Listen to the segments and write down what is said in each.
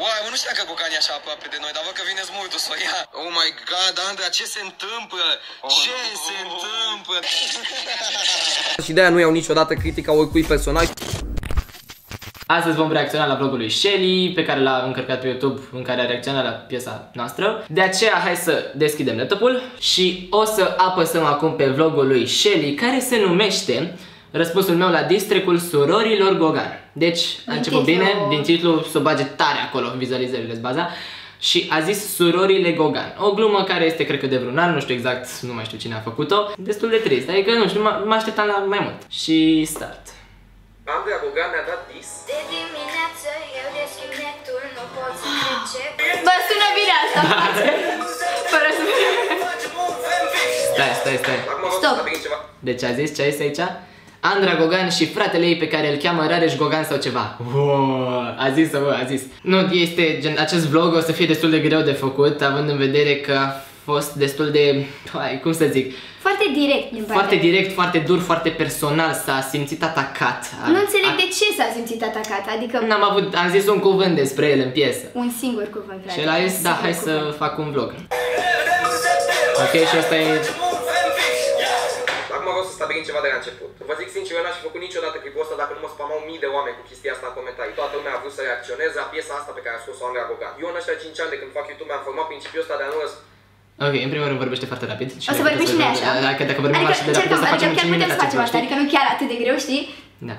Uai, nu știam că Gogan e așa aproape de noi, dar văd că vineți mult să o ia. Oh my god, Andra, ce se întâmplă? Ce se întâmplă? Și de-aia nu iau niciodată critica oricui personaj. Astăzi vom reacționa la vlogul lui Shelly, pe care l-a încărcat pe YouTube, în care a reacționat la piesa noastră. De aceea, hai să deschidem laptopul și o să apăsăm acum pe vlogul lui Shelly, care se numește Răspunsul meu la districul surorilor Gogan. Deci, a început bine, din titlu s-o bage tare acolo, vizualizările-s baza. Și a zis Surorile Gogan. O glumă care este, cred că de vreun an, nu știu exact, nu mai știu cine a făcut-o. Destul de trist, adică nu știu, mă așteptam la mai mult. Și start. Andra Gogan ne-a dat dis. De dimineață eu deschid netul, nu pot să trece. Bă, sună bine asta, fără să... Stai. Stop. Deci a zis ce a zis aici? Andra Gogan și fratele ei pe care îl cheamă Rareș Gogan sau ceva. A zis. Nu, este gen, acest vlog o să fie destul de greu de făcut, având în vedere că a fost destul de, cum să zic, foarte direct din partea. Foarte direct, foarte dur, foarte personal, s-a simțit atacat. Nu înțeleg de ce s-a simțit atacat, adică... Am zis un cuvânt despre el în piesă. Un singur cuvânt, frate. Și el a zis, da, hai să fac un vlog. Ok, și asta e... Acum vreau să stabilim ceva de la început. Vă zic sincer, eu n-aș fi făcut niciodată clipul ăsta dacă nu mă spamau mii de oameni cu chestia asta în comentarii. Toată lumea a vrut să reacționeze la piesa asta pe care a scos-o Andra Gogan. Eu în ăștia 5 ani de când fac YouTube mi-am format principiul ăsta de a nu Ok, în primul rând vorbește foarte rapid. O să vorbim și noi așa. Dacă vorbim așa de rapid, o să facem 5 minute să facem asta, adică nu chiar atât de greu, știi? Da,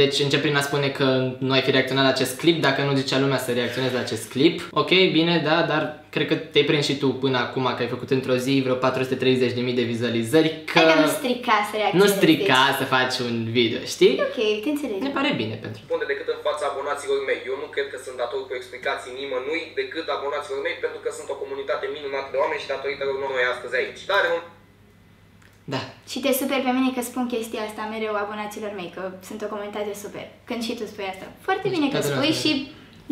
deci încep prin a spune că nu ai fi reacționat la acest clip dacă nu zicea lumea să reacționezi la acest clip. Ok, bine, da, dar cred că te-ai prins și tu până acum că ai făcut într-o zi vreo 430.000 de vizualizări. Că adică nu strica să reacționezi. Nu strica să faci un video, știi? Ok, te înțeleg. Ne pare bine pentru. Răspunde decât în fața abonaților mei. Eu nu cred că sunt dator cu explicații nimănui decât abonaților mei, pentru că sunt o comunitate minunată de oameni și datorită lor noi astăzi aici. Dar da. Și te super pe mine că spun chestia asta mereu abonaților mei, că sunt o comunitate super. Când și tu spui asta. Foarte bine că spui și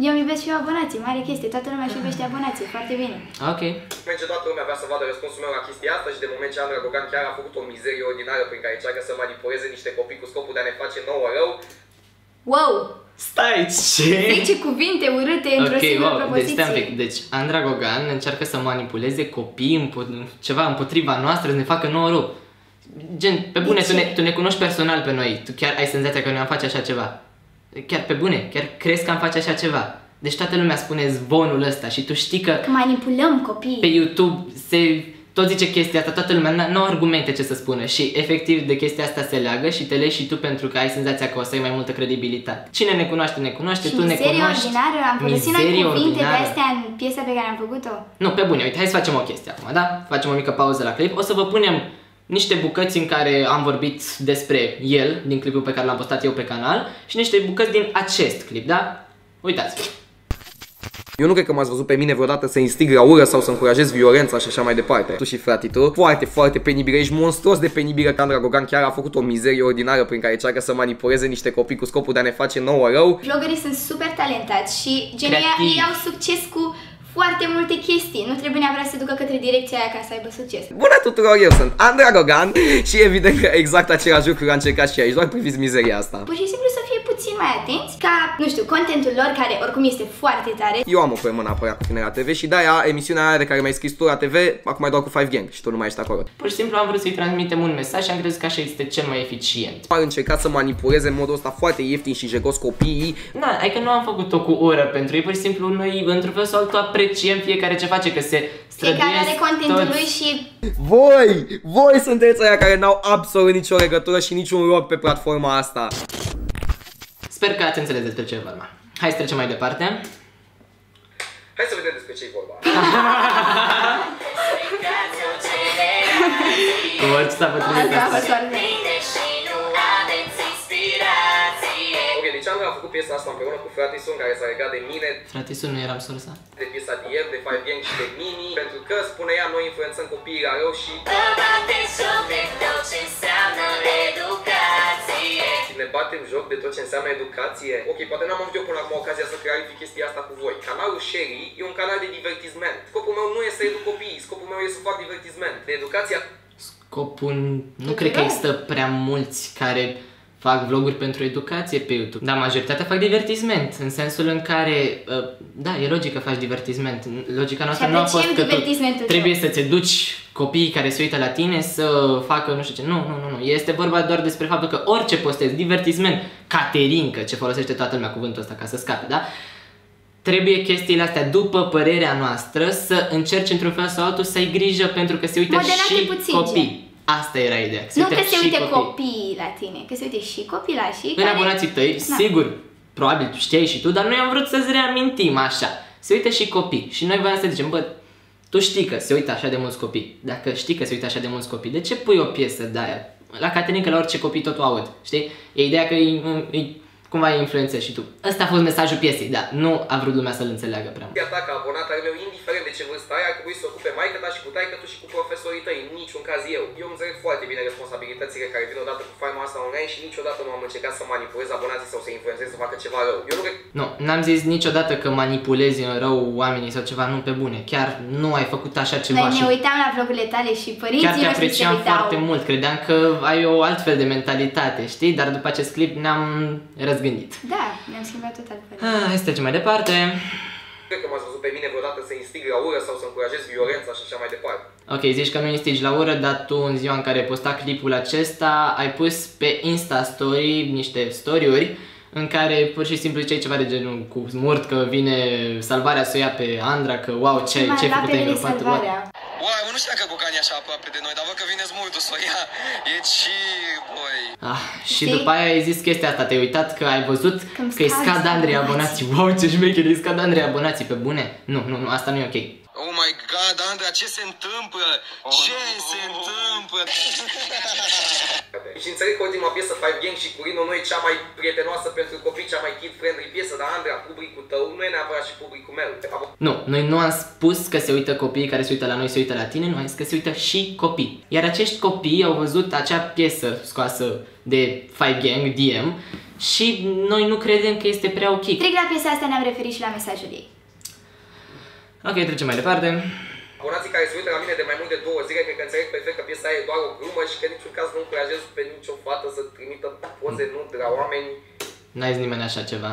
eu îmi iubesc și eu abonații, mare chestie. Toată lumea își iubește abonații, foarte bine. Ok. Moment ce toată lumea vrea să vadă răspunsul meu la chestia asta și de moment ce Andra Gogan chiar a făcut o mizerie ordinară prin care încearcă să manipuleze niște copii cu scopul de a ne face nouă rău. Wow! Stai, ce? 10 cuvinte urâte într-o singură propoziție. Deci Andra Gogan încearcă să manipuleze copii ceva împotriva noastră, să ne facă nouă rău. Gen, pe bune, tu ne cunoști personal pe noi. Tu chiar ai senzația că noi am face așa ceva? Chiar pe bune, chiar crezi că am face așa ceva? Deci toată lumea spune zvonul ăsta și tu știi că manipulăm copiii. Pe YouTube tot zice chestia asta, toată lumea nu au argumente ce să spună și efectiv de chestia asta se leagă și te legi și tu pentru că ai senzația că o să ai mai multă credibilitate. Cine ne cunoaște, ne cunoaște, tu ne cunoști. Ordinară, am folosit noi cuvinte de astea în piesa pe care am făcut-o. Nu, pe bune, uite, hai să facem o chestie acum, da? Facem o mică pauză la clip, o să vă punem niște bucăți în care am vorbit despre el, din clipul pe care l-am postat eu pe canal, și niște bucăți din acest clip, da? Uitați! Eu nu cred că m-ați văzut pe mine vreodată să instig la ură sau să încurajez violența și așa mai departe. Tu și frate, tu, foarte penibil, ești monstruos de penibilă că Andra Gogan chiar a făcut o mizerie ordinară prin care încearcă să manipuleze niște copii cu scopul de a ne face nouă rău. Vloggerii sunt super talentați și gen ei au succes cu foarte multe chestii. Nu trebuie neapărat să ducă către direcția aia ca să aibă succes. Bună tuturor, eu sunt Andra Gogan și evident că exact același lucru a încercat și aici, doar priviți mizeria asta. Pur și simplu să fie puțin mai atenți ca, nu știu, contentul lor care oricum este foarte tare. Eu am o problemă apărat cu tine la TV și de-aia emisiunea aia de care mi-ai scris tu la TV, acum e doar cu 5 Gang și tu nu mai ești acolo. Pur și simplu am vrut să-i transmitem un mesaj și am crezut că așa este cel mai eficient. Am încercat să manipuleze în modul ăsta foarte ieftin și jegos copiii. Da, adică nu am făcut-o cu ură pentru ei, pur și simplu noi într-un fel sau altul apreciem fiecare ce face, că se străduiesc fiecare are contentul lui și... Voi sunteți aia care n-au absolut nicio legătură și niciun loc pe platforma asta. Sper că ați înțeles despre ce e vorba. Hai să trecem mai departe. Hai să vedem despre ce e vorba. Cu orice s-a potrivit asta. Deci Andra a făcut piesa asta împreună cu Fratisun, care s-a legat de mine. Fratisun, nu eram sursa? De piesa de ieri, de 5 Gang și de Mini, pentru că, spune ea, noi influențăm copiii la rău și ne batem joc de tot ce înseamnă educație. Ok, poate n-am avut eu până acum ocazia să clarific chestia asta cu voi. Canalul Shelly e un canal de divertisment. Scopul meu nu e să educ copiii, scopul meu e să fac divertisment. De educația... Scopul... Nu cred că există prea mulți care fac vloguri pentru educație pe YouTube. Dar majoritatea fac divertisment, în sensul în care, da, e logic că faci divertisment. Logica noastră nu a fost că tu trebuie să-ți educi copiii care se uită la tine să facă nu știu ce. Nu. Este vorba doar despre faptul că orice postezi, divertisment, caterincă, ce folosește toată lumea cuvântul ăsta ca să scape, da? Trebuie chestiile astea, după părerea noastră, să încerci într-un fel sau altul să ai grijă pentru că se uită și copii. Asta era ideea. Nu că se uite copiii la tine, că se uite și copilașii. În abonații tăi, sigur, probabil știai și tu, dar noi am vrut să-ți reamintim așa. Se uită și copii. Și noi voiam să zicem, bă, tu știi că se uită așa de mulți copii. Dacă știi că se uită așa de mulți copii, de ce pui o piesă de aia? La Caterinca, la orice copii tot o aud, știi? E ideea că cumva îi influențezi și tu. Ăsta a fost mesajul piesei, da, nu a vrut lumea să-l înțeleagă prea mult. Iar dacă abonat al meu, indiferent de ce vârstă ai, ar trebui să ocupe maică ta și cu taică tu și cu profesorii tăi, în niciun caz eu. Eu înțeleg foarte bine responsabilitățile care vin odată cu faima asta online și niciodată nu am încercat să manipulez abonații sau să influențez să facă ceva rău. Eu nu, n-am zis niciodată că manipulezi în rău oamenii sau ceva, nu, pe bune. Chiar nu ai făcut așa ceva. Noi ne uitam la vlogurile tale și părinții chiar te apreciam foarte mult, credeam că ai o altfel de mentalitate, știi? Dar după acest clip ne-am răzgândit. Da, ne-am schimbat total. Hai să trecem mai departe. cred că m-ați văzut pe mine vreodată să instig la ură sau să încurajez violența și așa mai departe. Ok, zici că nu instigi la ură, dar tu în ziua în care ai postat clipul acesta ai pus pe Insta Story niște story-uri în care pur și simplu ziceai ceva de genul cu smurt că vine salvarea să o ia pe Andra, că wow, ce-ai făcut ai îngropat. Wow, nu știu dacă Gogan e așa aproape de noi, dar văd că vine smurtul să o ia. E chill, boy. Și după aia ai zis chestia asta, te-ai uitat că ai văzut că îi scad Andrei abonații. Wow, ce șmecher, îi scad Andrei abonații, pe bune? Nu, asta nu e ok. Oh my god, Andra, ce se întâmplă? Ce se întâmplă? Și înțeleg că ultima piesă Five Gang și cu Rino nu e cea mai prietenoasă pentru copii, cea mai kid-friendly piesă, dar Andra, publicul tău nu e neapărat și publicul meu. Nu, noi nu am spus că se uită copiii care se uită la noi, se uită la tine, nu am zis că se uită și copii. Iar acești copii au văzut acea piesă scoasă de Five Gang, DM, și noi nu credem că este prea ok. Trec la piesa asta, ne-am referit și la mesajul ei. Ok, trecem mai departe. Abonații care se uită la mine de mai mult de 2 zile, cred că înțeleg perfect că piesa e doar o glumă și că în niciun caz nu încurajez pe nicio fată să trimită poze nude la oameni. N-ai zis nimeni așa ceva.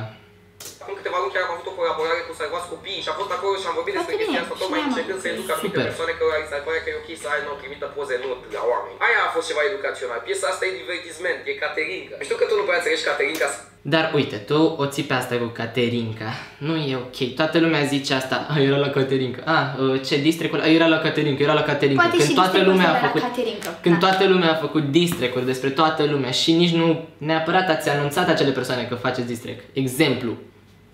Acum câteva luni chiar am avut o colaborare cu Salvați Copiii și am fost acolo și am vorbit despre chestia asta, tocmai încercând să educ anumite persoane care li se pare că e ok să nu trimită poze nude la oameni. Aia a fost ceva educațional. Piesa asta e divertisment, e caterincă. Știu că tu nu prea înțelegi caterinca. Dar uite, tu o ții pe asta cu Caterinca. Nu e ok. Toată lumea zice asta. Era la Caterinca. Ce districul? Era la Caterinca, era la Caterinca. Poate când și toată lumea a făcut când toată lumea a făcut districuri despre toată lumea și nici nu neapărat ați anunțat acele persoane că faceți district. Exemplu.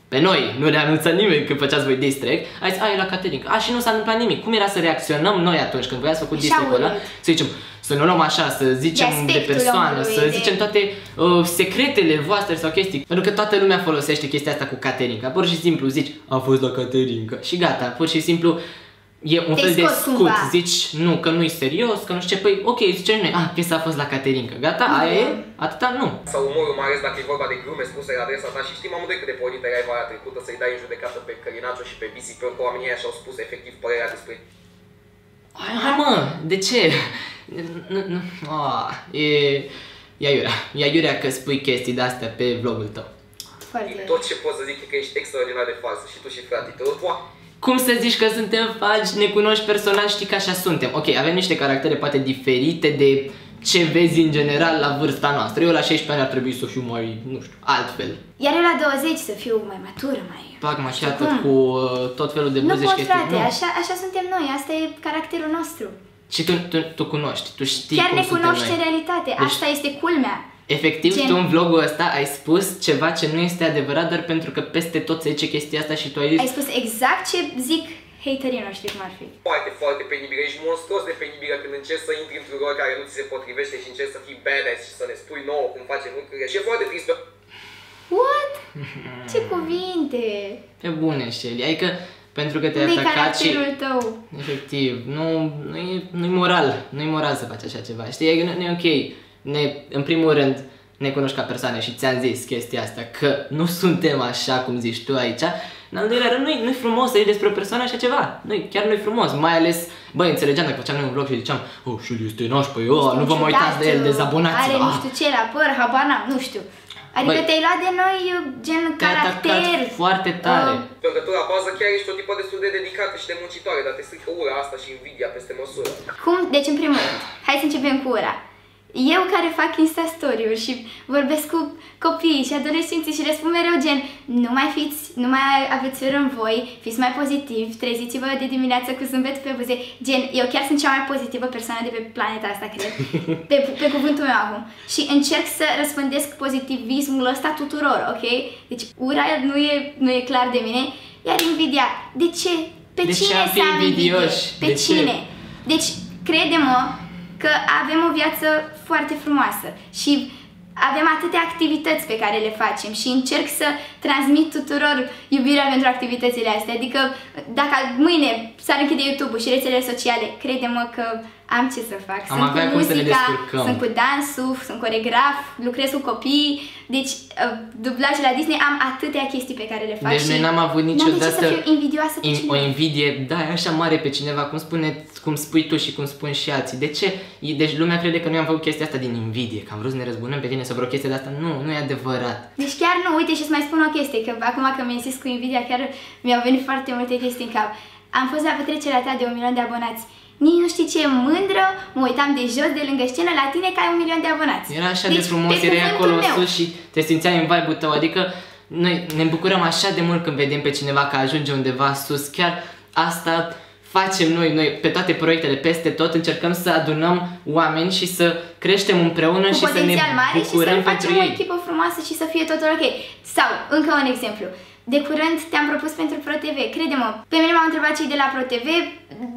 Pe noi nu ne anunța nimeni că făceați voi district. Ai zis, e la Caterinca. Și nu s-a întâmplat nimic. Cum era să reacționăm noi atunci când voi ați făcut districtul ăla? Să zicem, să nu luăm așa, să zicem de persoană, să zicem toate secretele voastre sau chestii. Pentru că toată lumea folosește chestia asta cu Caterinca. Pur și simplu zici, a fost la Caterinca. Și gata, pur și simplu e un fel de scut. Zici, nu, că nu-i serios, că nu știu ce. Păi, ok, zicem noi, piesa a fost la Caterinca. Gata, aia e, atâta nu. Sau umorul, mai ales dacă e vorba de glume spuse la adresa ta și știm amândoi cât de pornită erai vara trecută să-i dai în judecată pe Călinaciu și pe Bisi, pentru că oamenii ăia și-au spus efectiv părerea despre... Hai mă, de ce? E aiurea că spui chestii de-astea pe vlogul tău. Tot ce pot să zic e că ești extraordinar de falsă și tu și fratii tău. Cum să zici că suntem falși, ne cunoști personal, știi că așa suntem. Ok, avem niște caractere poate diferite de ce vezi în general la vârsta noastră. Eu la 16 ani ar trebui să fiu mai, nu știu, altfel. Iar eu la 20 să fiu mai matură, mai... Pagmașiată cu tot felul de buze și chestii. Nu pot, frate, așa suntem noi, asta e caracterul nostru. Și tu cunoști, tu știi chiar cum ne cunoști suntem în realitate, deci, asta este culmea. Efectiv, tu în vlogul ăsta ai spus ceva ce nu este adevărat doar pentru că peste tot se zice chestia asta și tu ai zis... Ai spus exact ce zic haterii noștri, cum ar fi. Foarte penibilă, ești monstruos de penibilă când încerci să intri într-un rol care nu ți se potrivește și încerci să fii badass și să ne spui nouă cum facem lucrurile și e foarte trist. What? Ce cuvinte! Pe bune, Shelly, adică pentru că te-ai atacat și... tău. Efectiv, nu-i moral, nu-i moral să faci așa ceva, știi, nu e ok. În primul rând, ne cunoști ca persoane și ți-am zis chestia asta, că nu suntem așa cum zici tu aici, în al doilea rând, nu-i frumos să iei despre o persoană așa ceva. Chiar nu-i frumos, mai ales, băi, înțelegeam dacă făceam noi un vlog și ziceam, și el este nașpa, nu vă mai uitați de el, dezabonați-vă. Are nu știu ce la păr, habar n-am, nu știu. Adică te-ai luat de noi gen caracter. Foarte tare. Pentru că la bază chiar ești o tipă destul de dedicată și de muncitoare, dar te strică ura asta și invidia peste măsură. Cum? Deci în primul rând, hai să începem cu ura. Eu care fac Insta Story-uri și vorbesc cu copiii și adolescenții și le spun mereu gen nu mai aveți frică în voi, fiți mai pozitivi, treziți-vă de dimineață cu zâmbet pe buze. Gen, eu chiar sunt cea mai pozitivă persoană de pe planeta asta, cred, pe cuvântul meu acum. Și încerc să răspândesc pozitivismul ăsta tuturor, ok? Deci ura nu e clar de mine, iar invidia, de ce? Pe cine să am invidie? Pe cine? Deci, crede-mă că avem o viață foarte frumoasă și avem atâtea activități pe care le facem și încerc să transmit tuturor iubirea pentru activitățile astea. Adică dacă mâine s-ar închide YouTube-ul și rețelele sociale, crede-mă că am ce să fac. Sunt cu muzica, sunt cu dansul, sunt coregraf, lucrez cu copii, deci dublaj la Disney, am atâtea chestii pe care le fac. Deci noi n-am avut niciodată să fiu invidioasă pe cineva. O invidie, da, așa mare pe cineva, cum spui tu și cum spun și alții. De ce? Deci lumea crede că noi am făcut chestia asta din invidie, că am vrut să ne răzbunăm pe tine să vreo chestie de asta. Nu e adevărat. Deci chiar nu, uite și să mai spun o chestie, că acum că mi-ai zis cu invidia, chiar mi-au venit foarte multe chestii în cap. Am fost la petrecerea ta de 1 milion de abonați. Nici nu știi ce mândră, mă uitam de jos, de lângă scenă, la tine că ai 1 milion de abonați. Era așa de frumos, erai acolo sus și te simțeai în vibe-ul tău, adică noi ne bucurăm așa de mult când vedem pe cineva că ajunge undeva sus, chiar asta facem noi pe toate proiectele, peste tot, încercăm să adunăm oameni și să creștem împreună și să ne bucurăm pentru ei. Și să facem o echipă frumoasă și să fie totul ok. Sau, încă un exemplu. De curând te-am propus pentru ProTV, crede-mă, pe mine m-au întrebat cei de la ProTV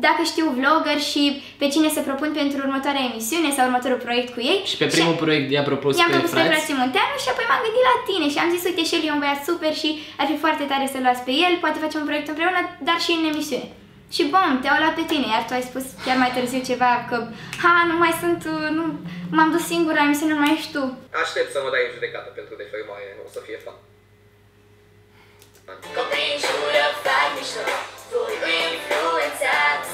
dacă știu vlogger și pe cine să propun pentru următoarea emisiune sau următorul proiect cu ei. Și pe primul proiect i-a propus pe Frații Munteanu și apoi m-am gândit la tine și am zis, uite, Shelly e un băiat super și ar fi foarte tare să-l luați pe el, poate facem un proiect împreună, dar și în emisiune. Și bom, te-au luat pe tine, iar tu ai spus chiar mai târziu ceva că nu mai sunt, nu m-am dus singur la emisiune, nu mai ești tu. Aștept să mă dai în judecată pentru defăimare, o să fie fan. Copiii jură, fac mișto, voi îi influențați,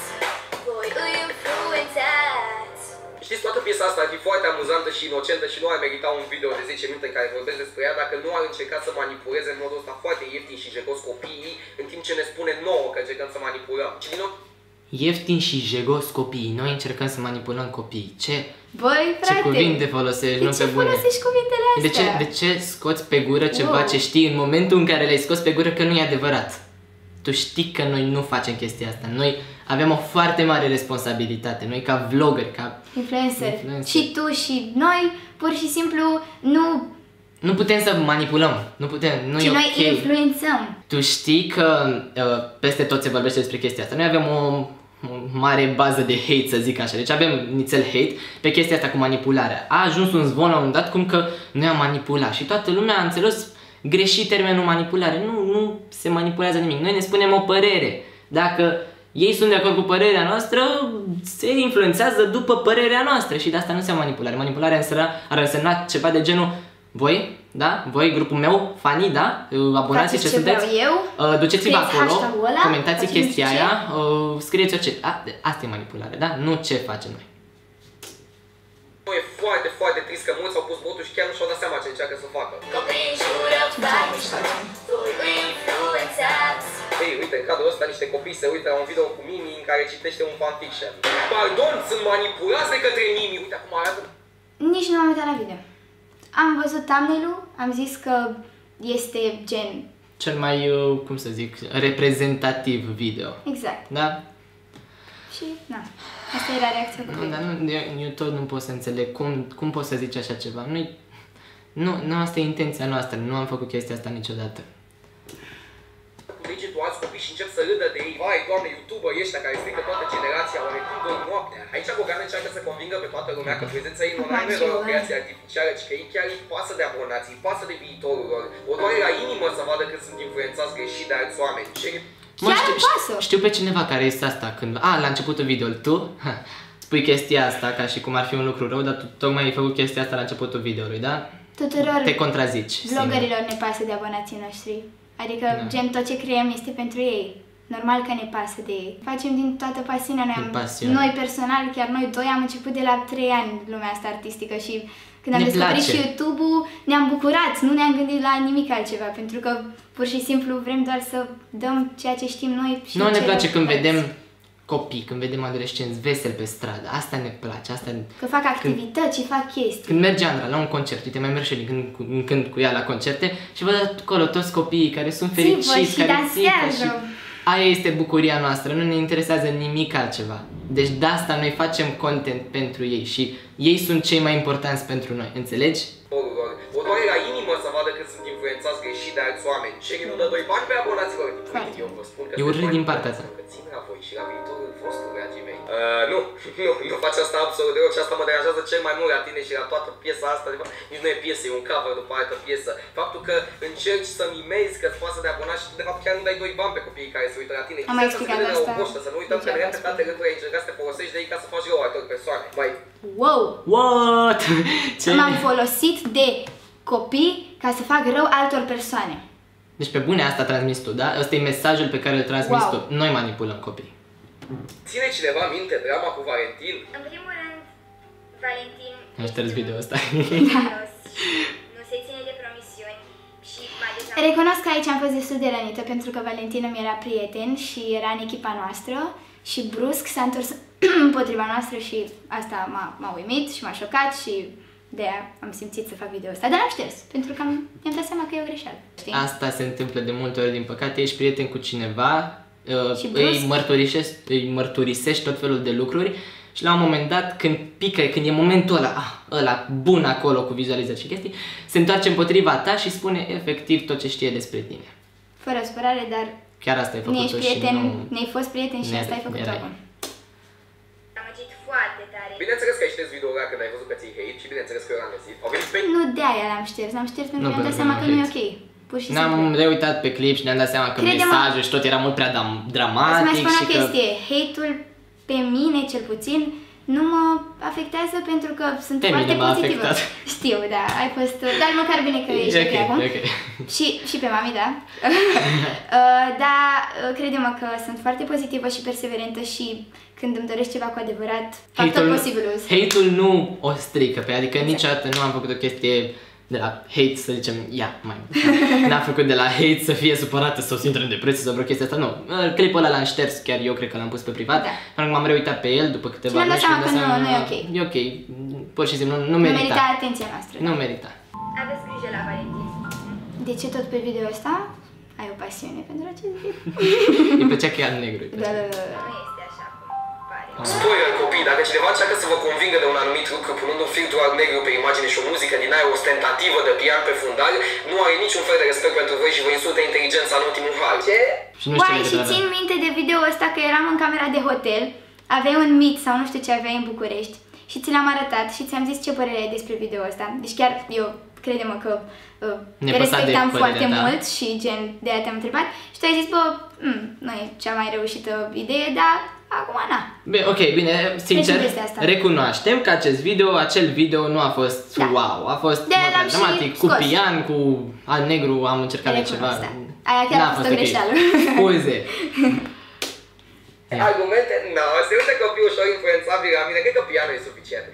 Știți, toată piesa asta ar fi foarte amuzantă și inocentă și nu ar merita un video de 10 minute în care vorbesc despre ea dacă nu ar încerca să manipuleze în modul ăsta foarte ieftin și jegos copiii, în timp ce ne spune nouă că încercăm să manipulăm. Și din nou... Ieftin și jegos copiii, noi încercăm să manipulăm copiii. Băi, frate, ce cuvinte folosești, nu pe bune. De ce folosești cuvintele astea? De ce scoți pe gură ceva ce știi în momentul în care le-ai scos pe gură că nu e adevărat? Tu știi că noi nu facem chestia asta. Noi avem o foarte mare responsabilitate. Noi ca vloggeri, ca influencer. Și tu și noi pur și simplu nu putem să manipulăm. Nu putem. Nu e ok. Noi influențăm. Tu știi că peste tot se vorbește despre chestia asta. Noi avem o mare bază de hate, să zic așa. Deci avem nițel hate pe chestia asta cu manipularea. A ajuns un zvon la un moment dat cum că noi am manipulat și toată lumea a înțeles greșit termenul manipulare. Nu se manipulează nimic. Noi ne spunem o părere. Dacă ei sunt de acord cu părerea noastră, se influențează după părerea noastră și de asta nu înseamnă manipulare. Manipularea ar însemna ceva de genul: voi, da? Voi, grupul meu, fanii, da? Abonații ce sunteți? Duceți-vă acolo, comentați chestia aia, scrieți orice. Asta e manipulare, da? Nu ce facem noi. E foarte, foarte trist că mulți au pus botul și chiar nu și-au dat seama ce încearcă să facă. Ei, uite, în cadrul ăsta niște copii se uită la un video cu Mimi în care citește un fanfiction. Pardon, sunt manipulați de către Mimi. Uite, acum arată. Nici nu m-am uitat la video. Am văzut thumbnail-ul, am zis că este gen... cel mai, cum să zic, reprezentativ video. Exact. Da? Și, na, asta era reacția cu dar eu tot nu pot să înțeleg cum poți să zici așa ceva. Nu, asta e intenția noastră, nu am făcut chestia asta niciodată. Tu alți copii și încep să râdă de ei. Vai, doamne, youtuber ăștia care strică toată generația, oarecum doi noaptea. Aici Gogan încearcă să convingă pe toată lumea că prezența ei nu are doar o creație artificială, ci că ei chiar îi pasă de abonații, îi pasă de viitorul lor. O doare la inimă să vadă că sunt influențați greșit de alți oameni. Știu pe cineva care este asta când... la începutul videoului tu spui chestia asta ca și cum ar fi un lucru rău, dar tu tocmai ai făcut chestia asta la începutul videoului, da? tuturor te contrazici. vloggerilor ne pasă de abonații noștri. Adică, gen, tot ce creăm este pentru ei. Normal că ne pasă de ei. Facem din toată pasiunea. Noi personal, chiar noi doi am început de la 3 ani lumea asta artistică și când am descoperit și YouTube-ul, ne-am bucurat, nu ne-am gândit la nimic altceva, pentru că pur și simplu vrem doar să dăm ceea ce știm noi și ne place când vedem copii, când vedem adolescenți veseli pe stradă, asta ne place, asta... Că fac activități și fac chestii. Când merge Andra la un concert, uite, mai merg și din când cu ea la concerte și văd acolo toți copiii care sunt fericiți, care dansează. Și aia este bucuria noastră, nu ne interesează nimic altceva. Deci de asta noi facem content pentru ei și ei sunt cei mai importanți pentru noi, înțelegi? O doare la inimă să vadă cât sunt influențați greșit de alți oameni. Ce nu dă 2 bani pe abonaților. Eu vă spun că e urât din partea ta. Țin la voi și la viitorul vostru, dragii mei. Nu faci asta absolut deloc și asta mă deranjează cel mai mult la tine și la toată piesa asta. De fapt, nici nu e piesă, e un cover după altă piesă. Faptul că încerci să mimezi că-ți pasă de abonați și tu de fapt chiar nu dai 2 bani pe copiii care se uită la tine. Am mai explicat asta. Să nu uităm că de repetate rânduri ai încercat să te folosești de ei ca să faci rău altor persoane. Wow! What? M-am folosit de copii ca să fac rău altor persoane. Deci pe bune asta transmis tu, da? Ăsta e mesajul pe care îl transmiți tu. Noi manipulăm copii. Ține cineva minte drama cu Valentin? În primul rând, Valentin... Am șters video ăsta. Nu se ține de promisiuni și mai deja... Recunosc că aici am fost destul de rănită pentru că Valentin îmi era prieten și era în echipa noastră și brusc s-a întors împotriva noastră și asta m-a uimit și m-a șocat și de-aia am simțit să fac video ăsta, dar am șters, pentru că mi-am dat seama că e o greșeală. Știi? Asta se întâmplă de multe ori, din păcate, ești prieten cu cineva, îi mărturisești tot felul de lucruri și la un moment dat, când pică, când e momentul ăla bun acolo cu vizualizări și chestii, se întoarce împotriva ta și spune efectiv tot ce știe despre tine. Fără supărare, dar chiar asta ai făcut-o și nu... Ne-ai fost prieten și asta ai făcut-o acum. Foarte tare. Bineînțeles că ai șters video-ul ăla când ai văzut că ți-i hate și bineînțeles că eu l-am găsit. Au venit pe... Nu de-aia l-am șters pentru că mi-am dat seama că nu e ok. Pur și simplu. Ne-am reuitat pe clip și ne-am dat seama că mesajul și tot era mult prea dramatic. Să mai spun o chestie, hate-ul pe mine cel puțin nu mă afectează pentru că sunt foarte pozitivă. Știu, da, ai fost, dar măcar bine că ești ok acum. Și pe mami, da. Dar crede-mă că sunt foarte pozitivă și perseverentă și când îmi doresc ceva cu adevărat, fac tot posibilul. Hate-ul nu o strică, adică niciodată nu am făcut o chestie de la hate să zicem, n-am făcut de la hate să fie supărată sau să intre în depresie sau vreo chestie asta, nu. Clipul ăla l-am șters, chiar eu cred că l-am pus pe privat, pentru că m-am reuitat pe el după câteva luni și mi-am dat seama că nu e ok. E ok, pur și simplu nu merita. Nu merita atenția noastră. Nu merita. Aveți grijă la Valentin. De ce tot pe video ăsta? Ai o pasiune pentru acest video? Îi plăcea că e al negru. Da. Nu este așa cum pare. Spoiler, copii, dacă cineva încearcă să vă convingă de un anumit lucru punând un filtru alb negru pe imagine și o muzică din aia ostentativă de pian pe fundal, nu are niciun fel de respect pentru voi și vă insultă inteligența în ultimul hal. Ce? Și țin minte de video ăsta că eram în camera de hotel, aveai un meet sau nu știu ce aveai în București și ți l-am arătat și ți-am zis ce părere ai despre video ăsta. Deci chiar eu, crede-mă că te respectam foarte mult și gen de-aia te-am întrebat și tu ai zis, bă, nu e cea mai reușită idee, dar acum na. Bine, ok, bine, sincer, recunoaștem că acel video nu a fost wow, a fost dramatic, cu pian, cu al negru, am încercat de ceva. Aia chiar a fost o greșeală. Scuze. Argumente? Nu, se uite copii ușor influențabili la mine, cred că pianul e suficient,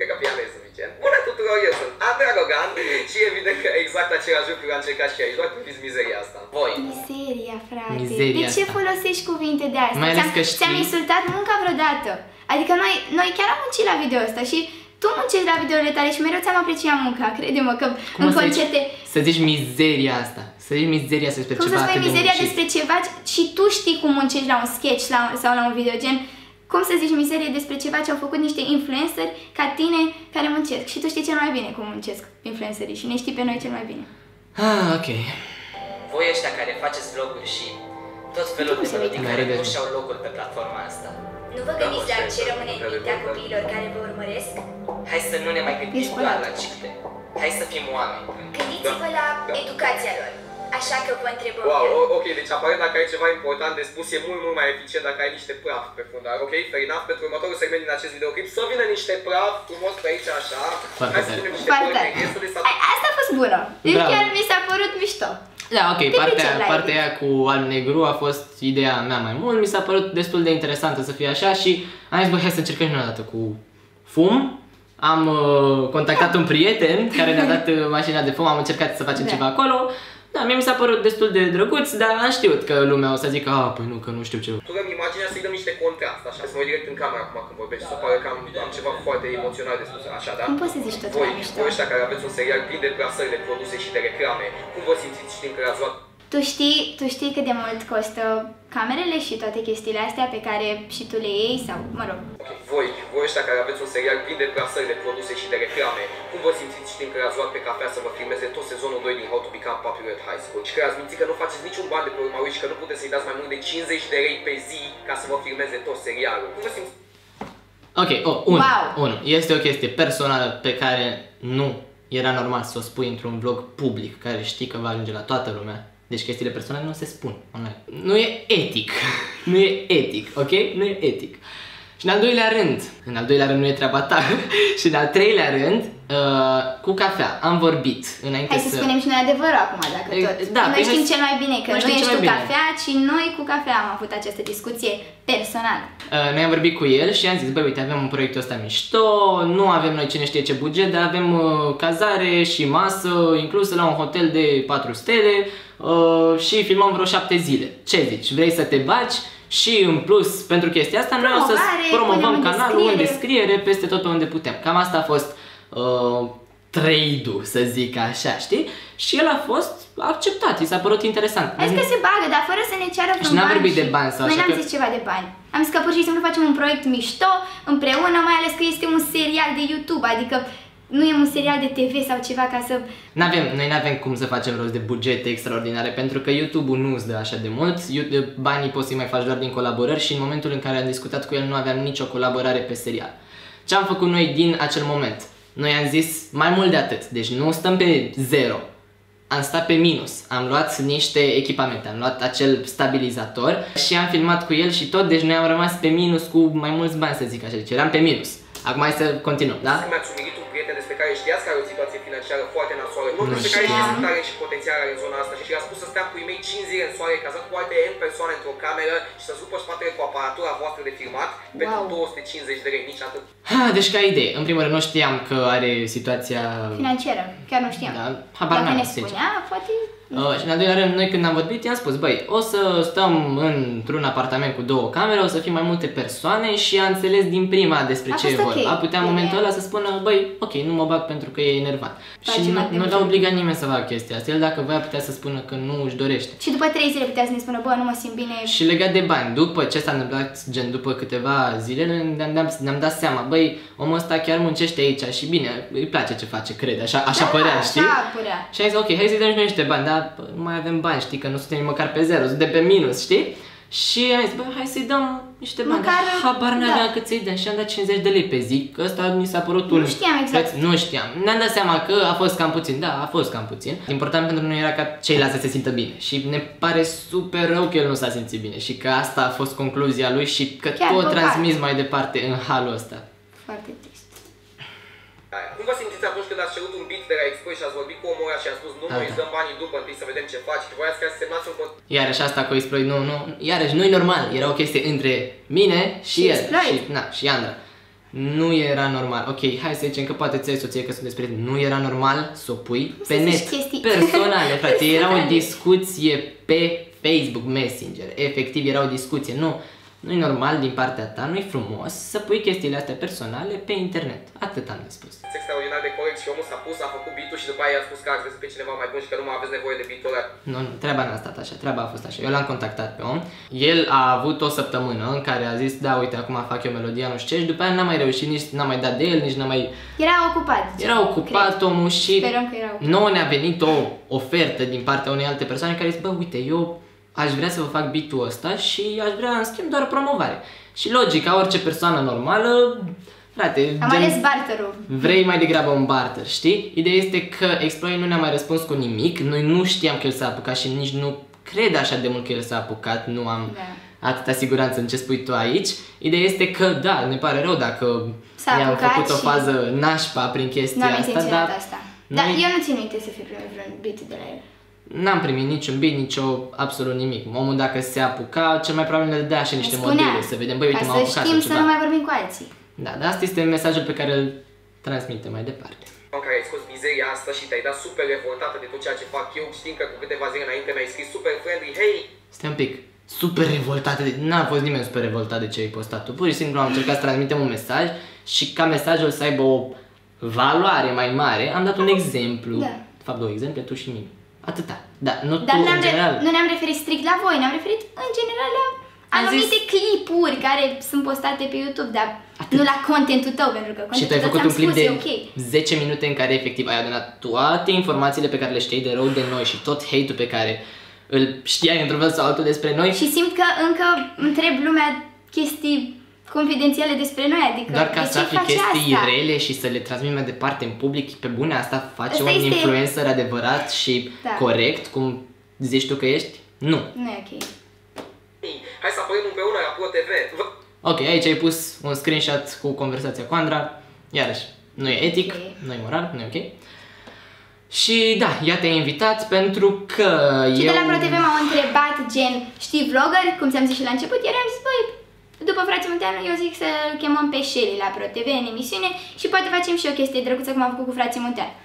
Bună tuturor, eu sunt Andra Gogan și evident că exact același lucru am încercat și aici, doar că fiți mizeria asta. Voi. Mizeria, frate. De ce folosești cuvinte de astea? Ți-am insultat munca vreodată. Adică noi chiar am muncit la video ăsta și tu muncești la videourile tale și mereu ți-am apreciat munca, crede-mă că în concerte... Să zici mizeria asta, să zici mizeria despre ceva atât de muncit. Cum să spui mizeria despre ceva și tu știi cum muncești la un sketch sau la un video, gen... Cum să zici mizerie despre ceva ce au făcut niște influenceri ca tine care muncesc și tu știi cel mai bine cum muncesc influencerii și ne știi pe noi cel mai bine. Ok. Voi ăștia care faceți vloguri și tot felul de melodii care nu și-au locul pe platforma asta. Nu vă gândiți la ce rămâne în mintea copiilor care vă urmăresc? Hai să nu ne mai gândim doar la cifre. Hai să fim oameni. Gândiți-vă la educația lor. așa că vă întreb. Wow, ok, deci aparent dacă ai ceva important de spus e mult mai eficient dacă ai niște praf pe fundal. Ok, fair enough, pentru următorul segment din acest videoclip să vină niște praf frumos pe aici așa. Hai să punem niște păreri. Asta a fost bună. Deci chiar mi s-a părut mișto. Da, ok, partea aia cu alb-negru a fost ideea mea mai mult, mi s-a părut destul de interesantă să fie așa și am zis, bă, hai să încercăm și noi o dată cu fum. Am contactat un prieten care ne-a dat mașina de fum, am încercat să facem ceva acolo. Da, mie mi s-a părut destul de drăguț, dar am știut că lumea o să zică, păi nu, că nu știu ce. Tu dăm imaginea să-i dăm niște contrast, așa, să mă uit direct în camera acum când vorbești, să pare că am ceva foarte emoțional de spus, așa, da? Cum poți să zici tot mai mișto? Voi ăștia care aveți un serial plin de plasări de produse și de reclame, cum vă simțiți știind că ați luat? Tu știi cât de mult costă camerele și toate chestiile astea pe care și tu le iei sau, mă rog. Okay. Voi ăștia care aveți un serial plin de plasări de produse și de reclame, cum vă simțiți știind că ați luat pe cafea să vă filmeze tot sezonul 2 din How to Become Popular at High School și că ați mințit că nu faceți niciun ban de pe urma lui și că nu puteți să-i dați mai mult de 50 de lei pe zi ca să vă filmeze tot serialul? Cum vă simțiți? Ok, unu. Este o chestie personală pe care nu era normal să o spui într-un vlog public care știi că va ajunge la toată lumea. Deci chestiile personale nu se spun online. Nu e etic. Nu e etic, ok? Nu e etic. Și în al doilea rând nu e treaba ta. Și în al treilea rând, cu cafea. Am vorbit înainte Hai să spunem și noi adevărul acum, dacă tot. Da, noi știm cel mai bine că nu ești cu cafea, ci noi cu cafea am avut această discuție personală. Noi am vorbit cu el și am zis, băi, uite, avem un proiectul ăsta mișto, nu avem noi cine știe ce buget, dar avem cazare și masă inclusă la un hotel de 4 stele și filmăm vreo 7 zile. Ce zici? Vrei să te bagi? Și în plus, pentru chestia asta, noi o să promovăm canalul în descriere peste tot pe unde putem. Cam asta a fost trade-ul, să zic așa, știi? Și el a fost acceptat, i s-a părut interesant. Hai că se bagă, dar fără să ne ceară vreun bani. Și n-am vorbit de bani sau așa. Noi n-am zis ceva de bani. Am zis că pur și simplu facem un proiect mișto împreună, mai ales că este un serial de YouTube, adică nu e un serial de TV sau ceva ca să... Noi n-avem cum să facem rost de bugete extraordinare pentru că YouTube-ul nu îți dă așa de mult. Banii poți să-i mai faci doar din colaborări și în momentul în care am discutat cu el nu aveam nicio colaborare pe serial. Ce am făcut noi din acel moment? Noi am zis mai mult de atât, deci nu stăm pe zero. Am stat pe minus, am luat niște echipamente, am luat acel stabilizator și am filmat cu el și tot, deci noi am rămas pe minus cu mai mulți bani, să zic așa, deci eram pe minus. Acum hai să continuăm, da? Mi-ați umilit un prieten despre care știați că are o situație financiară foarte nasoală, nu despre care știți tare și potențial are în zona asta și a spus să stea cu ei 5 zile în soare, cazat cu alte N persoane într-o cameră și să-ți rupă spatele cu aparatura voastră de filmat pentru 250 de lei, nici atât. Deci ca idee, în primul rând nu știam că are situația financiară, chiar nu știam. Da, habar dacă ne spunea, poate... Și în al doilea rând, noi când am vorbit, i-am spus, băi, o să stăm într-un apartament cu 2 camere, o să fim mai multe persoane și a înțeles din prima despre ce e vorba. Putea în momentul ăla să spună, băi, ok, nu mă bag pentru că e enervant. Și nu l-a obligat nimeni să facă chestia asta. El dacă voia putea să spună că nu își dorește. Și după 3 zile putea să ne spună, bă, nu mă simt bine. Și legat de bani, după ce s-a întâmplat, gen după câteva zile, ne-am dat seama, băi, omul ăsta chiar muncește aici și bine, îi place ce face, crede, așa părea, știi? Așa părea. Și a zis, ok, hai să-i dăm și noi niște bani, dar nu mai avem bani, știi, că nu suntem măcar pe zero, suntem pe minus, știi? Și am zis, bă, hai să-i dăm niște bani, habar n-aveam cât să-i dăm și am dat 50 de lei pe zi, că ăsta mi s-a părut un... Nu știam exact. Nu știam, ne-am dat seama că a fost cam puțin, da, a fost cam puțin. Important pentru noi era ca ceilalți să se simtă bine și ne pare super rău că el nu s-a simțit bine și că asta a fost concluzia lui și că tot transmis mai departe în halul ăsta. Foarte trist. Cum vă simțiți atunci când ați cerut un beat de la Expo și ați vorbit cu omul ăla și ați spus nu, noi îți dăm banii după, întâi să vedem ce faci și voiați ca să semnați un contract? Iarăși asta cu Exploit, nu, iarăși nu-i normal, era o chestie între mine și el și Andra. Nu era normal, ok, hai să zicem că poate ți-ai soție că sunt despre nu era normal să o pui pe net, personale, frate, era o discuție pe Facebook Messenger, efectiv era o discuție, nu-i normal din partea ta, nu-i frumos să pui chestiile astea personale pe internet. Atât am de spus. Extraordinar de corect și omul s-a pus, a făcut beat-ul și după aia a spus că ați găsit pe cineva mai bun și că nu mai aveți nevoie de beat-ul ăla. Nu, treaba n-a stat așa, treaba a fost așa. Eu l-am contactat pe om, el a avut o săptămână în care a zis, da, uite, acum fac eu melodia, nu știu ce, și după aia n-a mai reușit, nici n-a mai dat de el, nici n-a mai... Era ocupat. Era ocupat omul și nouă ne-a venit o ofertă din partea unei alte persoane care zice, bă, uite, eu aș vrea să vă fac beat-ul ăsta și aș vrea, în schimb, doar promovare. Și logic, ca orice persoană normală, Frate, Am ales barterul. vrei mai degrabă un barter, știi? Ideea este că Explorer nu ne-a mai răspuns cu nimic, noi nu știam că el s-a apucat și nici nu cred așa de mult că el s-a apucat, nu am atâta siguranță în ce spui tu aici. Ideea este că, da, ne pare rău dacă i-am făcut o fază nașpa prin chestia asta, dar asta. Dar eu nu țin minte să fi primit vreun bit de la el. n-am primit niciun bit, absolut nimic. Omul dacă se apuca, cel mai probabil ne dădea și niște modele, să vedem, băi, uite, m-am apucat. Ca să știm să nu mai vorbim cu alții. Da, dar asta este mesajul pe care îl transmite mai departe. În care ai scos mizeria asta și te-ai dat super revoltată de tot ceea ce fac eu, știind că cu câteva zile înainte mi-ai scris super friendly, hei! Stai un pic, super revoltat, n-a fost nimeni super revoltat de ce ai postat tu, pur și simplu am încercat să transmitem un mesaj și ca mesajul să aibă o valoare mai mare, am dat un exemplu, de fapt 2 exemple, tu și mine, atâta, da, nu dar tu în general. Nu ne-am referit strict la voi, ne-am referit în general la anumite clipuri care sunt postate pe YouTube, dar nu la contentul tău, pentru că și tu ai făcut un clip de okay. 10 minute în care efectiv ai adunat toate informațiile pe care le știai de rău de noi și tot hate-ul pe care îl știai într-un fel sau altul despre noi. Și simt că încă întreb lumea chestii confidențiale despre noi, adică doar ca să afli chestii rele și să le transmit mai departe în public, pe bune asta face un influencer adevărat și corect, cum zici tu că ești? Nu. Nu e ok. Hai să apărăm împreună la Pro TV. Ok, aici ai pus un screenshot cu conversația cu Andra. Iarăși, nu e etic, nu e moral, nu e ok. Și da, ea te-a invitat pentru că și de la Pro TV m-au întrebat gen, știi vlogger, cum ți-am zis și la început, iar am zis, băi, după Frații Munteanu, eu zic să-l chemăm pe Shelly la Pro TV în emisiune și poate facem și o chestie drăguță cum am făcut cu Frații Munteanu.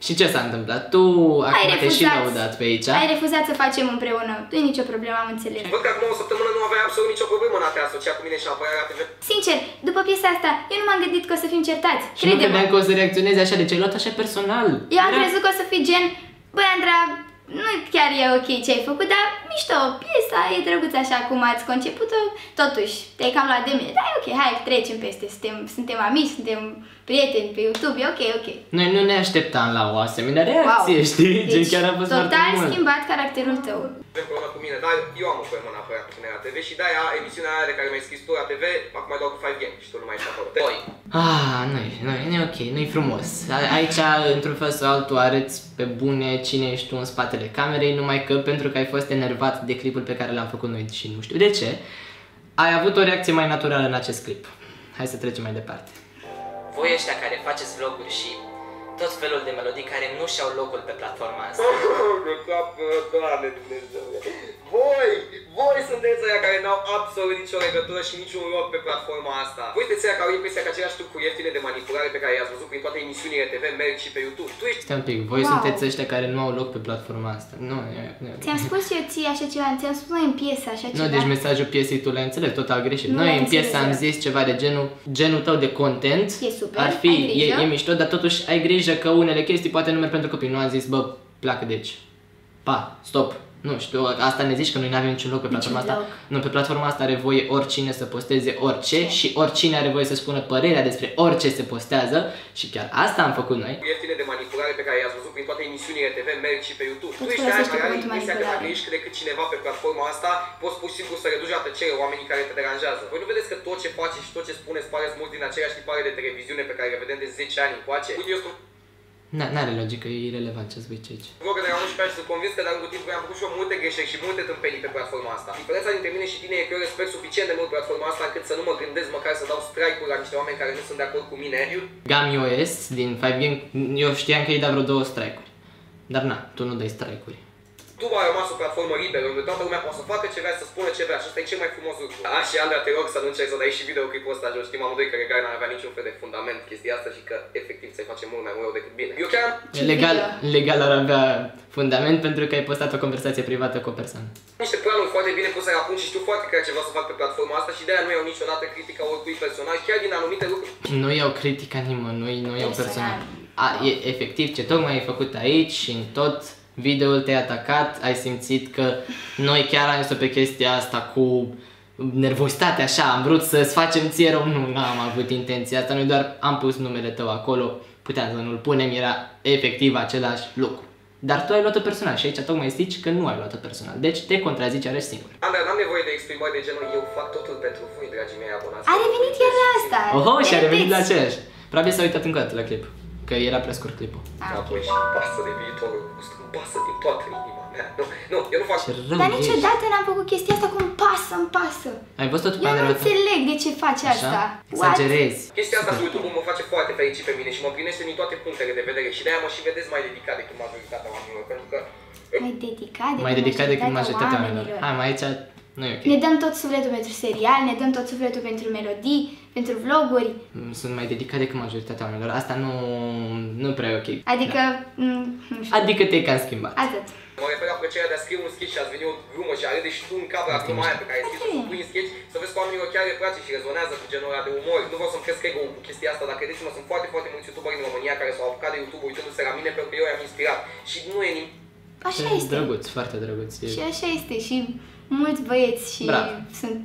Și ce s-a întâmplat? Tu acum te-ai și laudat pe aici. Ai refuzat să facem împreună. Nu e nicio problemă, am înțeles. Văd că acum o săptămână nu aveai absolut nicio problemă în a te asocia cu mine și la apărarea TV. Sincer, după piesa asta, eu nu m-am gândit că o să fim certați. Și nu credeam că o să reacționezi așa, de ce ai luat așa personal? Eu am crezut că o să fii gen, băi Andra, nu chiar e ok ce ai făcut, dar mișto, piesa e drăguță așa cum ați conceput-o, totuși, te-ai cam luat de mine. Da, e ok, hai, trecem peste, suntem amici, suntem prieteni pe YouTube, e ok. Noi nu ne așteptam la o asemenea reacție, știi? Deci, chiar a fost total schimbat caracterul tău. Împreună cu mine, dar eu am o problemă neapărat cu tine la TV și de-aia emisiunea aia de care mi-ai scris tu la TV, acum mai dau cu 5 Gang și tu nu mai ești acolo. Nu e ok, nu-i frumos. Aici, într-un fel sau altul, arăți pe bune cine ești tu în spatele camerei, numai că pentru că ai fost enervat de clipul pe care l-am făcut noi și nu știu de ce, ai avut o reacție mai naturală în acest clip. Hai să trecem mai departe. Voi ăștia care faceți vloguri și tot felul de melodii care nu și-au locul pe platforma asta. Doamne Dumnezeu. Voi sunteți aia care n-au absolut nicio legătură și niciun loc pe platforma asta. Voi sunteți aia care au impresia că aceleași trucuri ieftine de manipulare pe care i-ați văzut prin toate emisiunile TV merg și pe YouTube. Tu ești... Stai un pic, voi sunteți ăștia care nu au loc pe platforma asta. Nu. Ți-am spus eu ție așa ceva, ți-am spus noi în piesă așa ceva. Nu, deci mesajul piesei tu l-ai înțeles total greșit. Noi în piesă am zis ceva de genul tău de content. E super, ar fi, e mișto, dar totuși ai grijă că unele chestii poate nu merg pentru copii. Nu am zis, bă, pleacă deci. Pa, stop. Nu știu, asta ne zici că noi nu avem niciun loc pe platforma asta. Nu, pe platforma asta are voie oricine să posteze orice și oricine are voie să spună părerea despre orice se postează și chiar asta am făcut noi. Ieftine de manipulare pe care i-ați văzut prin toate emisiunile TV merg și pe YouTube. Tu ești aia care are impresia că dacă ești cât de cât cineva pe platforma asta, poți pur și simplu să reduci la tăcere oamenii care te deranjează. Voi nu vedeți că tot ce face și tot ce spuneți pare mulți din aceleași tipare de televiziune pe care le vedem de 10 ani încoace? N-are logică, e irelevant ce zici aici. Vlogger de la 11 ani sunt convins că de-a lungul timpului am făcut și eu multe greșeli și multe tâmpenii pe platforma asta. Diferența dintre mine și tine e că eu respect suficient de mult platforma asta încât să nu mă gândesc măcar să dau strike-uri la niște oameni care nu sunt de acord cu mine. GamiOS din 5 Gang, eu știam că îi dau vreo 2 strike-uri. Dar na, tu nu dai strike-uri. YouTube a rămas o platformă liberă, unde toată lumea poate să facă ce vrea, să spună ce vrea și ăsta e cel mai frumos lucru. Și Andra, te rog să nu încerci să dai și videoclipul ăsta, eu știm amândoi că Regal n-ar avea niciun fel de fundament chestia asta și că efectiv ți-ai face mult mai rău decât bine. Eu chiar... Legal ar avea fundament pentru că ai postat o conversație privată cu o persoană. Niște planuri foarte bine puse la punct și știu foarte clar ce vreau să fac pe platforma asta și de-aia nu iau niciodată critica oricui personaj, chiar din anumite lucruri. Nu iau critica nimănui, nu iau personal. Efectiv, ce tocmai ai făcut aici și în tot videoul te-ai atacat, ai simțit că noi chiar am zis-o pe chestia asta cu nervozitate, așa, am vrut să-ți facem ție rău, nu am avut intenția asta, noi doar am pus numele tău acolo, puteam să nu-l punem, era efectiv același lucru. dar tu ai luat-o personal și aici tocmai zici că nu ai luat-o personal. Deci te contrazici iarăși singur. Andra, n-am nevoie de exprimări de genul, eu fac totul pentru voi, dragii mei abonați. A revenit el la asta. Oho, și a revenit la aceeași. Probabil s-a uitat încă o dată la clip, că era prea scurt clipul. Apoi și îmi pasă de viitorul nostru, îmi pasă din toată inima mea. Nu, eu nu fac. Dar niciodată n-am făcut chestia asta cu îmi pasă. Ai văzut tot Eu nu înțeleg de ce faci asta. Exagerezi. Chestia asta cu YouTube mă face foarte fericit pe mine și mă împlinește din toate punctele de vedere și de-aia mă și vedeți mai dedicat decât majoritatea oamenilor, pentru că... Mai dedicat decât majoritatea oamenilor. Mai aici nu e ok. Ne dăm tot sufletul pentru serial, ne dăm tot sufletul pentru melodii, pentru vloguri. Sunt mai dedicat decât majoritatea oamenilor. Asta nu prea e ok. Adică, nu știu. Adică te-ai cam schimbat. Atât. Mă refer la plăcerea de a scrie un sketch și ați venit o glumă și a râde și tu în cap la gluma aia pe care ai scris-o și pui în sketch, să vezi că oamenilor chiar le place și rezonează cu genul ăla de umor. Nu vreau să-mi cresc ego-ul cu chestia asta, dar credeți-mă, sunt foarte, foarte mulți youtuberi în România care s-au apucat de YouTube uitându-se la mine pentru că eu i-am inspirat. Și nu e nimic. Așa este. Drăguț, foarte drăguț. Și așa este. Și mulți băieți și sunt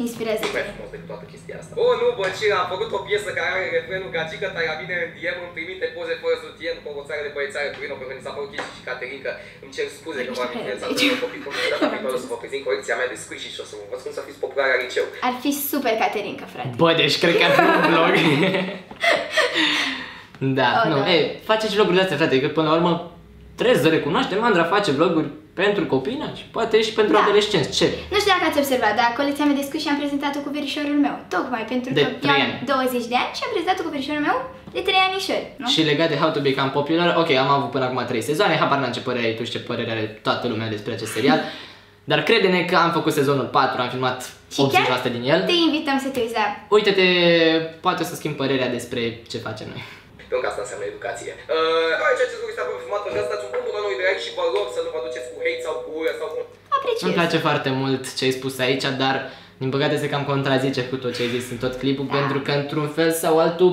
inspirați. Nu mai frumos decât toată chestia asta. Oh, nu, bă, ce, am făcut o piesă care are refrenul Gagică Tarabine în DM, îmi trimite poze fără sutien cu o țară de băiețare cu Rino, pentru că mi s-a părut chestii și Caterinca. Îmi cer scuze că v-am influențat pe copii, pentru că data viitoare o să vă prezint colecția mea de squishy și o să vă învăț cum să fiți populari la liceu. Ar fi super Caterinca, frate. Bă, deci cred că ar fi un vlog. Da, nu, faceți vloguri astea, frate, că până la urmă trebuie să recunoaștem, Andra face vloguri pentru copii și poate și pentru adolescenți. Ce? Nu știu dacă ați observat, dar colecția mea de squishy am prezentat-o cu verișorul meu. Tocmai pentru că am 20 de ani și am prezentat-o cu verișorul meu de 3 anișori. Nu? Și legat de How to Become Popular, ok, am avut până acum 3 sezoane, habar n-am ce părere ai tu și ce părere are toată lumea despre acest serial. Dar crede-ne că am făcut sezonul 4, am filmat 80% din el. Te invităm să te uiți la... Uite-te, poate o să schimb părerea despre ce facem noi. Pentru că asta înseamnă educație. Aici acest lucru este filmat, vă dați un punct la noi de like și vă rog să nu vă duceți cu hate sau cu ură sau cu... Apreciez. Îmi place foarte mult ce ai spus aici, dar din păcate se cam contrazice cu tot ce ai zis în tot clipul, pentru că într-un fel sau altul,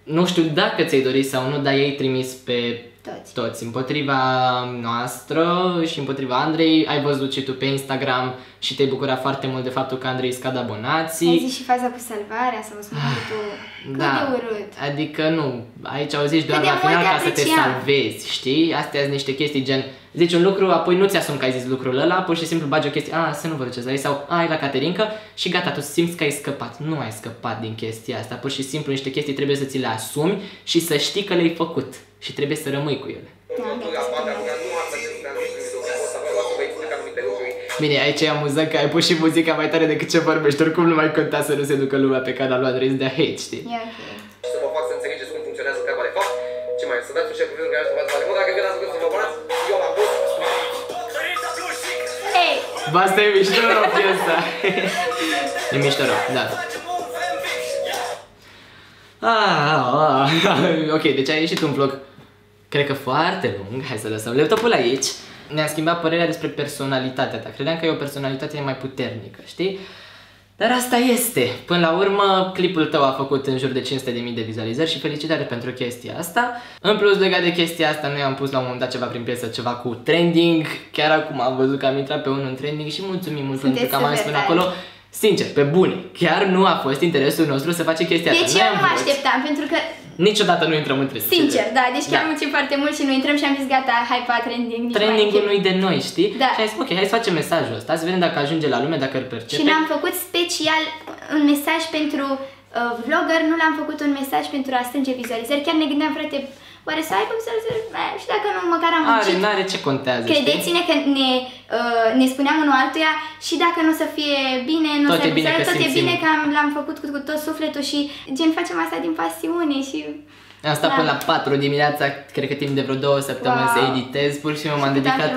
nu știu dacă ți-ai dorit sau nu, dar ei trimis pe toți împotriva noastră și împotriva Andrei. Ai văzut și tu pe Instagram și te-ai bucurat foarte mult de faptul că Andrei scad abonații. Ai zis și faza cu salvarea sau smurtul. Cât de urât. Adică nu, aici au zis doar la final ca să te salvezi, știi? Astea sunt niște chestii gen, zici un lucru, apoi nu ți-asumi că ai zis lucrul ăla, pur și simplu bagi o chestie, să nu vă duceți la ei sau ai la Caterinca și gata, tu simți că ai scăpat. Nu ai scăpat din chestia asta, pur și simplu niște chestii trebuie să ți le asumi și să știi că le-ai făcut și trebuie să rămâi cu ele. Bine, aici e amuzant că ai pus și muzica mai tare decât ce vorbești, oricum nu mai conta să nu se ducă lumea pe canalul Andrei de hate, știi? Și să vă fac să înțelegeți cum funcționează treaba de fapt. Ce mai, să dați un share cu videoul care să vă faceți mult, dacă vreți să vă abonați, eu l-am pus. Ba, asta e mișto rău, piesa. E mișto rău, da. Ok, deci a ieșit un vlog, cred că foarte lung, hai să lăsăm laptopul aici. Ne-a schimbat părerea despre personalitatea ta. Credeam că e o personalitate mai puternică, știi? Dar asta este. Până la urmă, clipul tău a făcut în jur de 500.000 de vizualizări și felicitare pentru chestia asta. În plus, legat de chestia asta, noi am pus la un moment dat ceva prin piesă, ceva cu trending. Chiar acum am văzut că am intrat pe unul în trending și mulțumim mult pentru că am mai spus acolo. Sincer, pe bune, chiar nu a fost interesul nostru să facem chestia asta. Deci eu nu mă așteptam, pentru că... Niciodată nu intrăm în trending. Sincer, da, deci chiar muncim foarte mult și noi intrăm și am zis gata, hai pa trending. Trending-ul nu-i de noi, știi? Da. Și ai zis, ok, hai să facem mesajul ăsta, să vedem dacă ajunge la lume, dacă îl percepe. Și ne-am făcut special un mesaj pentru vlogger, nu l-am făcut un mesaj pentru a strânge vizualizări. Chiar ne gândeam, frate, oare să aibă vizualizări? Și dacă nu, măcar am muncit. N-are ce contează, credeți-ne că ne spuneam unul altuia și dacă nu o să fie bine, nu o să fie bine, tot e bine că l-am făcut cu tot sufletul și gen facem asta din pasiune și... Am stat până la 4 dimineața, cred că timp de vreo 2 săptămâni să editez, pur și simplu m-am dedicat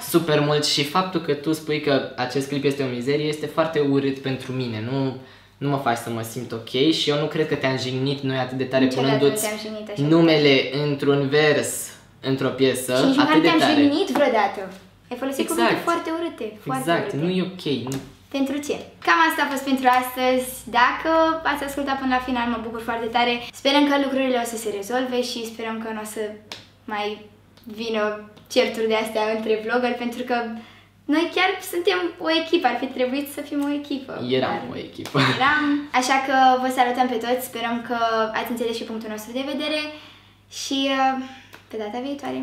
super mult și faptul că tu spui că acest clip este o mizerie este foarte urât pentru mine, nu mă faci să mă simt ok și eu nu cred că te-am jignit noi atât de tare punându-ți numele într-un vers, într-o piesă, și nici atât de tare. te-am jignit vreodată. Ai folosit cuvinte foarte urâte, foarte urâte. Nu e ok. Pentru ce? Cam asta a fost pentru astăzi. Dacă ați ascultat până la final, mă bucur foarte tare. Sperăm că lucrurile o să se rezolve și sperăm că nu o să mai vină certuri de astea între vloggeri, pentru că noi chiar suntem o echipă, ar fi trebuit să fim o echipă. Eram o echipă. Așa că vă salutăm pe toți, sperăm că ați înțeles și punctul nostru de vedere și pe data viitoare.